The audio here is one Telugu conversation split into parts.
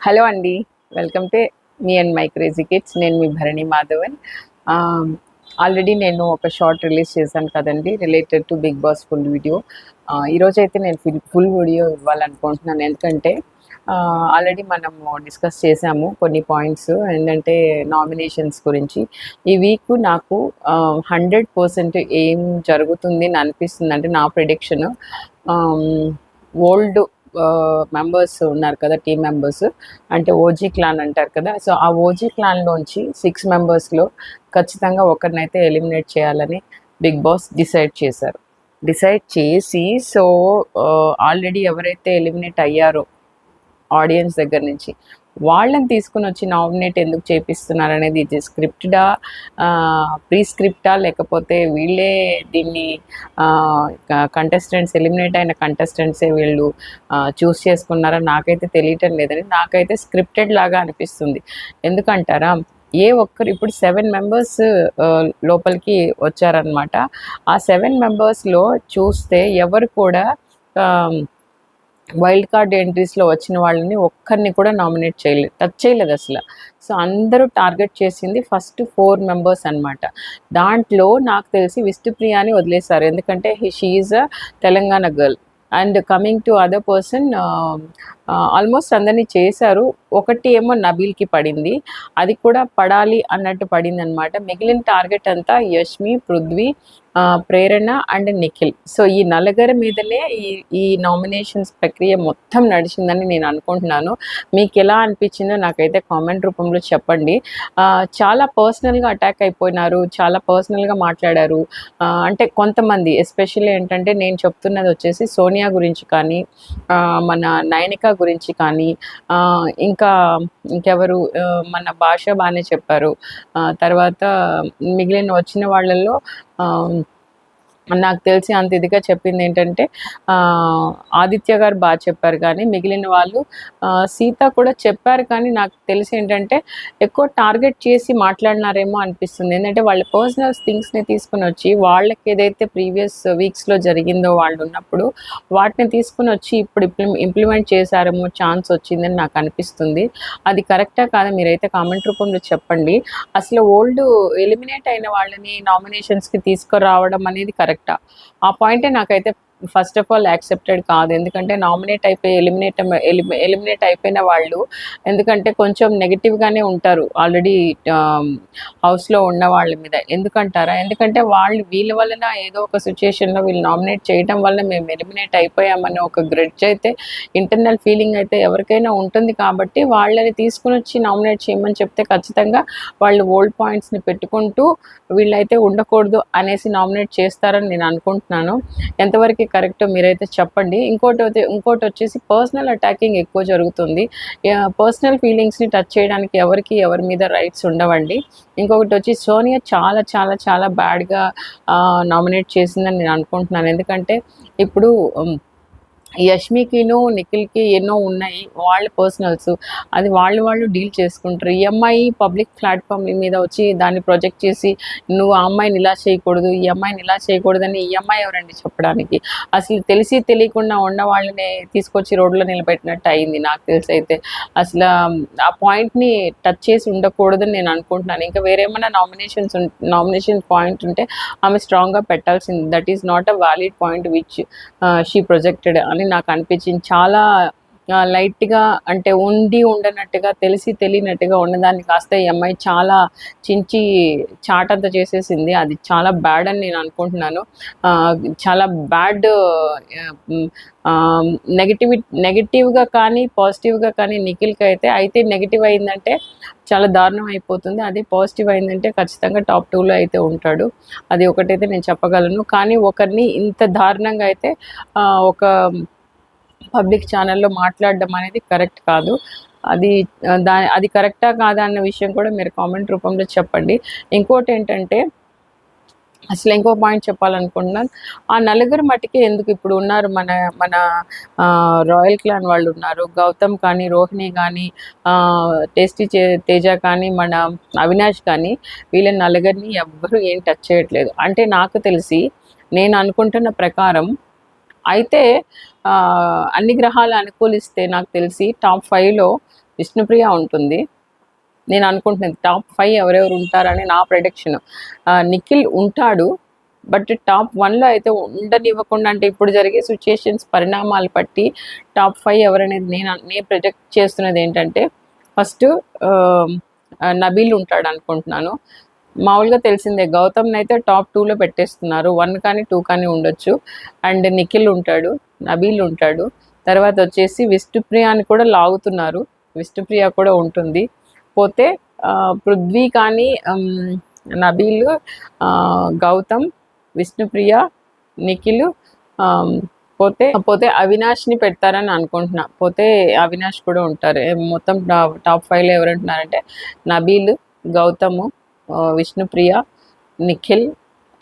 హలో అండి, welcome to me and my crazy kids. నేను మీ భరణి మాధవన్. ఆల్రెడీ నేను ఒక షార్ట్ రిలీజ్ చేశాను కదండి, related to Bigg Boss full video. ఈరోజైతే నేను ఫుల్ వీడియో ఇవ్వాలనుకుంటున్నాను. ఎందుకంటే ఆల్రెడీ మనము డిస్కస్ చేసాము కొన్ని పాయింట్స్ ఏంటంటే నామినేషన్స్ గురించి. ఈ వీక్ నాకు 100% ఏం జరుగుతుంది అని అనిపిస్తుంది అంటే నా ప్రిడిక్షన్, ఓల్డ్ మెంబర్స్ ఉన్నారు కదా, టీమ్ మెంబర్స్ అంటే ఓజీ క్లాన్ అంటారు కదా. సో ఆ ఓజీ క్లాన్లోంచి 6 మెంబర్స్లో ఖచ్చితంగా ఒకరినైతే ఎలిమినేట్ చేయాలని బిగ్ బాస్ డిసైడ్ చేసి సో ఆల్రెడీ ఎవరైతే ఎలిమినేట్ అయ్యారో ఆడియన్స్ దగ్గర నుంచి వాళ్ళని తీసుకుని వచ్చి నామినేట్ ఎందుకు చేపిస్తున్నారు అనేది, ఇది స్క్రిప్టెడా, ప్రీ స్క్రిప్టా, లేకపోతే వీళ్ళే దీన్ని కంటెస్టెంట్స్ ఎలిమినేట్ అయిన కంటెస్టెంట్సే వీళ్ళు చూస్ చేసుకున్నారా నాకైతే తెలియటం లేదని. నాకైతే స్క్రిప్టెడ్ లాగా అనిపిస్తుంది. ఎందుకంటారా, ఏ ఒక్కరు ఇప్పుడు 7 మెంబర్స్ లోపలికి వచ్చారనమాట. ఆ 7 మెంబర్స్లో చూస్తే ఎవరు కూడా వైల్డ్ కార్డ్ ఎంట్రీస్లో వచ్చిన వాళ్ళని ఒక్కరిని కూడా నామినేట్ చేయలేదు, టచ్ చేయలేదు అసలు. సో అందరూ టార్గెట్ చేసింది ఫస్ట్ 4 మెంబర్స్ అనమాట. దాంట్లో నాకు తెలిసి విష్ణుప్రియాని వదిలేశారు, ఎందుకంటే she is a Telangana girl. And coming to other person, almost అందరినీ చేశారు. ఒకటి ఏమో నబీల్కి పడింది, అది కూడా పడాలి అన్నట్టు పడింది అనమాట. మిగిలిన టార్గెట్ అంతా యష్మి, పృథ్వీ, ప్రేరణ అండ్ నిఖిల్. సో ఈ నలుగురి మీదనే ఈ నామినేషన్స్ ప్రక్రియ మొత్తం నడిచిందని నేను అనుకుంటున్నాను. మీకు ఎలా అనిపించిందో నాకైతే కామెంట్ రూపంలో చెప్పండి. చాలా పర్సనల్గా అటాక్ అయిపోయినారు, చాలా పర్సనల్గా మాట్లాడారు. అంటే కొంతమంది ఎస్పెషల్లీ ఏంటంటే, నేను చెప్తున్నది వచ్చేసి సోనియా గురించి కానీ, మన నయనిక గురించి కానీ, ఇంకెవరు, మన భాష బాగానే చెప్పారు. తర్వాత మిగిలిన వచ్చిన వాళ్ళల్లో నాకు తెలిసి అంత ఇదిగా చెప్పింది ఏంటంటే, ఆదిత్య గారు బాగా చెప్పారు, కానీ మిగిలిన వాళ్ళు సీత కూడా చెప్పారు. కానీ నాకు తెలిసి ఏంటంటే ఎక్కువ టార్గెట్ చేసి మాట్లాడినారేమో అనిపిస్తుంది. ఏంటంటే వాళ్ళ పర్సనల్ థింగ్స్ని తీసుకుని వచ్చి, వాళ్ళకి ఏదైతే ప్రీవియస్ వీక్స్లో జరిగిందో వాళ్ళు ఉన్నప్పుడు వాటిని తీసుకుని వచ్చి ఇప్పుడు ఇంప్లిమెంట్ చేశారేమో ఛాన్స్ వచ్చిందని నాకు అనిపిస్తుంది. అది కరెక్టా కాదా మీరైతే కామెంట్ రూపంలో చెప్పండి. అసలు ఓల్డ్ ఎలిమినేట్ అయిన వాళ్ళని నామినేషన్స్కి తీసుకురావడం అనేది కరెక్టా? ఆ పాయింటే నాకైతే ఫస్ట్ ఆఫ్ ఆల్ యాక్సెప్టెడ్ కాదు. ఎందుకంటే నామినేట్ అయిపోయి ఎలిమినేట్ అయిపోయిన వాళ్ళు, ఎందుకంటే కొంచెం నెగిటివ్గానే ఉంటారు ఆల్రెడీ హౌస్లో ఉన్న వాళ్ళ మీద. ఎందుకంటారా, ఎందుకంటే వీళ్ళ వలన ఏదో ఒక సిచ్యుయేషన్లో వీళ్ళు నామినేట్ చేయడం వల్ల మేము ఎలిమినేట్ అయిపోయామని ఒక గ్రెడ్జ్ అయితే, ఇంటర్నల్ ఫీలింగ్ అయితే ఎవరికైనా ఉంటుంది. కాబట్టి వాళ్ళని తీసుకుని వచ్చి నామినేట్ చేయమని చెప్తే ఖచ్చితంగా వాళ్ళు ఓల్డ్ పాయింట్స్ని పెట్టుకుంటూ వీళ్ళైతే ఉండకూడదు అనేసి నామినేట్ చేస్తారని నేను అనుకుంటున్నాను. ఎంతవరకు కరెక్టో మీరైతే చెప్పండి. ఇంకోటి వచ్చేసి పర్సనల్ అటాకింగ్ ఎక్కువ జరుగుతుంది. పర్సనల్ ఫీలింగ్స్ని టచ్ చేయడానికి ఎవరి మీద రైట్స్ ఉండవండి. ఇంకొకటి వచ్చి సోనియా చాలా చాలా చాలా బ్యాడ్గా నామినేట్ చేసిందని నేను అనుకుంటున్నాను. ఎందుకంటే ఇప్పుడు యష్మికిను నిఖిల్కి ఎన్నో ఉన్నాయి వాళ్ళ పర్సనల్స్, అది వాళ్ళు డీల్ చేసుకుంటారు. ఈ అమ్మాయి పబ్లిక్ ప్లాట్ఫామ్ మీద వచ్చి దాన్ని ప్రొజెక్ట్ చేసి, నువ్వు ఆ అమ్మాయిని ఇలా చేయకూడదు, ఈ అమ్మాయిని ఇలా చేయకూడదని ఈ అమ్మాయి ఎవరండి చెప్పడానికి? అసలు తెలిసి తెలియకుండా ఉన్న వాళ్ళని తీసుకొచ్చి రోడ్లో నిలబెట్టినట్టు అయింది నాకు తెలిసి. అయితే అసలు ఆ పాయింట్ని టచ్ చేసి ఉండకూడదని నేను అనుకుంటున్నాను. ఇంకా వేరేమైనా నామినేషన్ పాయింట్ ఉంటే ఆమె స్ట్రాంగ్గా పెట్టాల్సింది. That is not a valid point which she projected అని నాకు అనిపించింది. చాలా లైట్గా, అంటే ఉండనట్టుగా, తెలిసి తెలియనట్టుగా ఉన్నదాన్ని కాస్త ఈ అమ్మాయి చాలా చించి చాటంతా చేసేసింది. అది చాలా బ్యాడ్ అని నేను అనుకుంటున్నాను. చాలా బ్యాడ్. నెగిటివ్గా కానీ పాజిటివ్గా కానీ నిఖిల్కి అయితే నెగిటివ్ అయిందంటే చాలా దారుణం అయిపోతుంది. అది పాజిటివ్ అయిందంటే ఖచ్చితంగా టాప్ 2లో అయితే ఉంటాడు. అది ఒకటైతే నేను చెప్పగలను. కానీ ఒకరిని ఇంత దారుణంగా అయితే ఒక పబ్లిక్ ఛానల్లో మాట్లాడడం అనేది కరెక్ట్ కాదు. అది కరెక్టా కాదా అన్న విషయం కూడా మీరు కామెంట్ రూపంలో చెప్పండి. ఇంకోటి ఏంటంటే, అసలు ఇంకో పాయింట్ చెప్పాలనుకుంటున్నాను. ఆ నలుగురు మటుకే ఎందుకు ఇప్పుడు ఉన్నారు, మన రాయల్ క్లాన్ వాళ్ళు ఉన్నారు, గౌతమ్ కానీ, రోహిణి కానీ, టేస్టీ తేజ కానీ, మన అవినాష్ కానీ, వీళ్ళ నలుగురిని ఎవ్వరూ ఏం టచ్ చేయట్లేదు. అంటే నాకు తెలిసి, నేను అనుకుంటున్న ప్రకారం అయితే అన్ని గ్రహాలు అనుకూలిస్తే నాకు తెలిసి టాప్ 5లో విష్ణుప్రియ ఉంటుంది. నేను అనుకుంటున్నాను టాప్ 5 ఎవరెవరు ఉంటారని నా ప్రెడిక్షన్. నిఖిల్ ఉంటాడు, బట్ టాప్ 1లో అయితే ఉండనివ్వకుండా, అంటే ఇప్పుడు జరిగే సిచ్యుయేషన్స్ పరిణామాలు బట్టి టాప్ 5 ఎవరనేది నేను ప్రొజెక్ట్ చేస్తున్నది ఏంటంటే, ఫస్ట్ నబీల్ ఉంటాడు అనుకుంటున్నాను. మామూలుగా తెలిసిందే గౌతమ్ని అయితే టాప్ 2లో పెట్టేస్తున్నారు. 1 కానీ 2 కానీ ఉండొచ్చు. అండ్ నిఖిల్ ఉంటాడు, నబీల్ ఉంటాడు. తర్వాత వచ్చేసి విష్ణుప్రియాని కూడా లాగుతున్నారు, విష్ణుప్రియ కూడా ఉంటుంది. పోతే పృథ్వీ కానీ నబీల్, గౌతమ్, విష్ణుప్రియ, నిఖిల్, పోతే అవినాష్ని పెడతారని అనుకుంటున్నా. పోతే అవినాష్ కూడా ఉంటారు. మొత్తం టాప్ 5లో ఎవరంటున్నారంటే నబీల్, గౌతమ్, విష్ణుప్రియ, నిఖిల్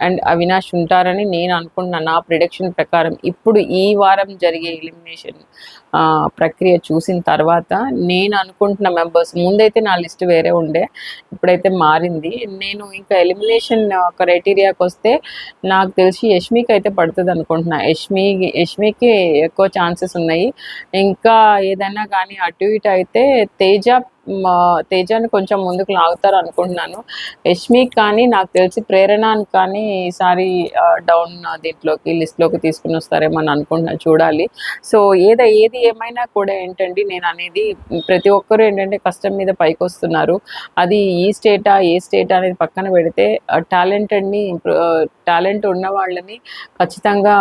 అండ్ అవినాష్ ఉంటారని నేను అనుకుంటున్నా. నా ప్రిడిక్షన్ ప్రకారం ఇప్పుడు ఈ వారం జరిగే ఎలిమినేషన్ ప్రక్రియ చూసిన తర్వాత నేను అనుకుంటున్న మెంబర్స్, ముందైతే నా లిస్ట్ వేరే ఉండే, ఇప్పుడైతే మారింది. నేను ఇంకా ఎలిమినేషన్ క్రైటీరియాకి వస్తే నాకు తెలిసి యష్మికి అయితే పడుతుంది అనుకుంటున్నా. యష్మికి ఎక్కువ ఛాన్సెస్ ఉన్నాయి. ఇంకా ఏదైనా కానీ అటు ఇటు అయితే తేజాని కొంచెం ముందుకు లాగుతారు అనుకుంటున్నాను. యష్మి కానీ నాకు తెలిసి ప్రేరణని కానీ ఈసారి డౌన్ దీంట్లోకి లిస్ట్లోకి తీసుకుని వస్తారేమో అని అనుకుంటున్నాను, చూడాలి. సో ఏది ఏమైనా కూడా ఏంటండి, నేను అనేది ప్రతి ఒక్కరు ఏంటంటే కష్టం మీద పైకి వస్తున్నారు. అది ఏ స్టేటా అనేది పక్కన పెడితే టాలెంట్ ఉన్న వాళ్ళని ఖచ్చితంగా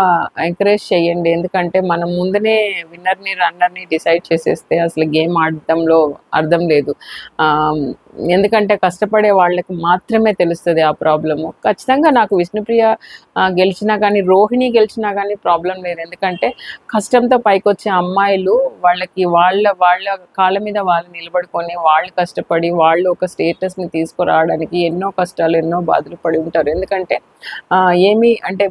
ఎంకరేజ్ చేయండి. ఎందుకంటే మనం ముందునే విన్నర్ని రన్నర్ని డిసైడ్ చేసేస్తే అసలు గేమ్ ఆడటంలో అర్థం లేదు. ఎందుకంటే కష్టపడే వాళ్ళకి మాత్రమే తెలుస్తుంది ఆ ప్రాబ్లము. ఖచ్చితంగా నాకు విష్ణుప్రియ గెలిచినా కానీ, రోహిణి గెలిచినా కానీ ప్రాబ్లం లేదు. ఎందుకంటే కష్టంతో పైకి వచ్చే అమ్మాయిలు వాళ్ళ కాళ్ళ మీద వాళ్ళు నిలబడుకొని, వాళ్ళు కష్టపడి వాళ్ళు ఒక స్టేటస్ని తీసుకురావడానికి ఎన్నో కష్టాలు, ఎన్నో బాధలు పడి ఉంటారు. ఎందుకంటే ఏమి అంటే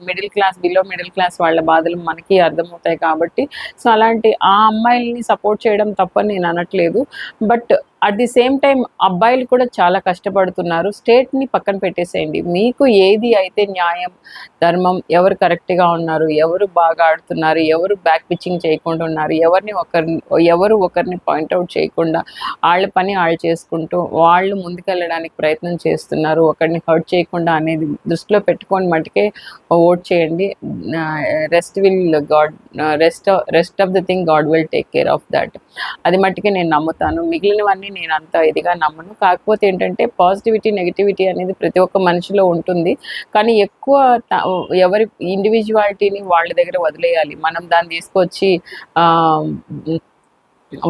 బిలో మిడిల్ క్లాస్ వాళ్ళ బాధలు మనకి అర్థమవుతాయి కాబట్టి. సో అలాంటి ఆ అమ్మాయిల్ని సపోర్ట్ చేయడం తప్పని నేను అనట్లేదు. But at the same time అబ్బాయిలు కూడా చాలా కష్టపడుతున్నారు. స్టేట్ని పక్కన పెట్టేసేయండి. మీకు ఏది అయితే న్యాయం, ధర్మం, ఎవరు కరెక్ట్గా ఉన్నారు, ఎవరు బాగా ఆడుతున్నారు, ఎవరు బ్యాక్ పిచ్చింగ్ చేయకుండా ఉన్నారు, ఎవరు ఒకరిని పాయింట్అవుట్ చేయకుండా వాళ్ళ పని వాళ్ళు చేసుకుంటూ వాళ్ళు ముందుకెళ్ళడానికి ప్రయత్నం చేస్తున్నారు, ఒకరిని హర్ట్ చేయకుండా అనేది దృష్టిలో పెట్టుకొని మటుకే ఓట్ చేయండి. Rest of the thing God will take care of that. అది మట్టుకే నేను నమ్ముతాను. మిగిలినవన్నీ నేను అంత ఇదిగా నమ్మను. కాకపోతే ఏంటంటే పాజిటివిటీ, నెగిటివిటీ అనేది ప్రతి ఒక్క మనిషిలో ఉంటుంది. కానీ ఎక్కువ ఎవరి ఇండివిజువాలిటీని వాళ్ళ దగ్గర వదిలేయాలి. మనం దాన్ని తీసుకొచ్చి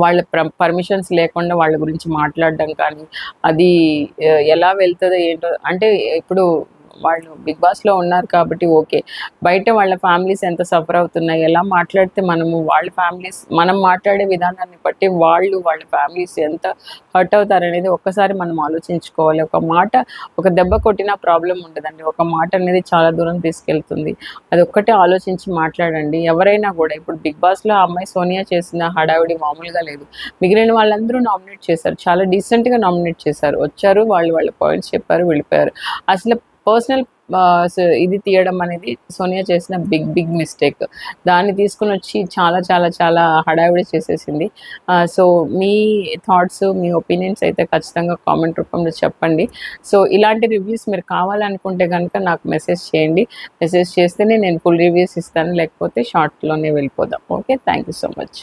వాళ్ళ పర్మిషన్స్ లేకుండా వాళ్ళ గురించి మాట్లాడడం కానీ, అది ఎలా వెళ్తుందో ఏంటో. అంటే ఇప్పుడు వాళ్ళు బిగ్ బాస్లో ఉన్నారు కాబట్టి ఓకే, బయట వాళ్ళ ఫ్యామిలీస్ ఎంత సఫర్ అవుతున్నాయి, ఎలా మాట్లాడితే మనం మాట్లాడే విధానాన్ని బట్టి వాళ్ళ ఫ్యామిలీస్ ఎంత హర్ట్ అవుతారనేది ఒక్కసారి మనం ఆలోచించుకోవాలి. ఒక దెబ్బ కొట్టినా ప్రాబ్లం ఉండదండి. ఒక మాట అనేది చాలా దూరం తీసుకెళ్తుంది. అది ఒక్కటే ఆలోచించి మాట్లాడండి. ఎవరైనా కూడా ఇప్పుడు బిగ్ బాస్లో ఆ అమ్మాయి సోనియా చేసిన హడావిడి మామూలుగా లేదు. మిగిలిన వాళ్ళందరూ నామినేట్ చేశారు, చాలా డీసెంట్గా నామినేట్ చేశారు, వచ్చారు, వాళ్ళ పాయింట్స్ చెప్పారు, వెళ్ళిపోయారు. అసలు పర్సనల్ ఇది తీయడం అనేది సోనియా చేసిన బిగ్ మిస్టేక్. దాన్ని తీసుకుని వచ్చి చాలా చాలా చాలా హడావిడి చేసేసింది. సో మీ థాట్స్, మీ ఒపీనియన్స్ అయితే ఖచ్చితంగా కామెంట్ రూపంలో చెప్పండి. సో ఇలాంటి రివ్యూస్ మీరు కావాలనుకుంటే కనుక నాకు మెసేజ్ చేయండి. మెసేజ్ చేస్తేనే నేను ఫుల్ రివ్యూస్ ఇస్తాను, లేకపోతే షార్ట్లోనే వెళ్ళిపోదాం. Okay, thank you so much.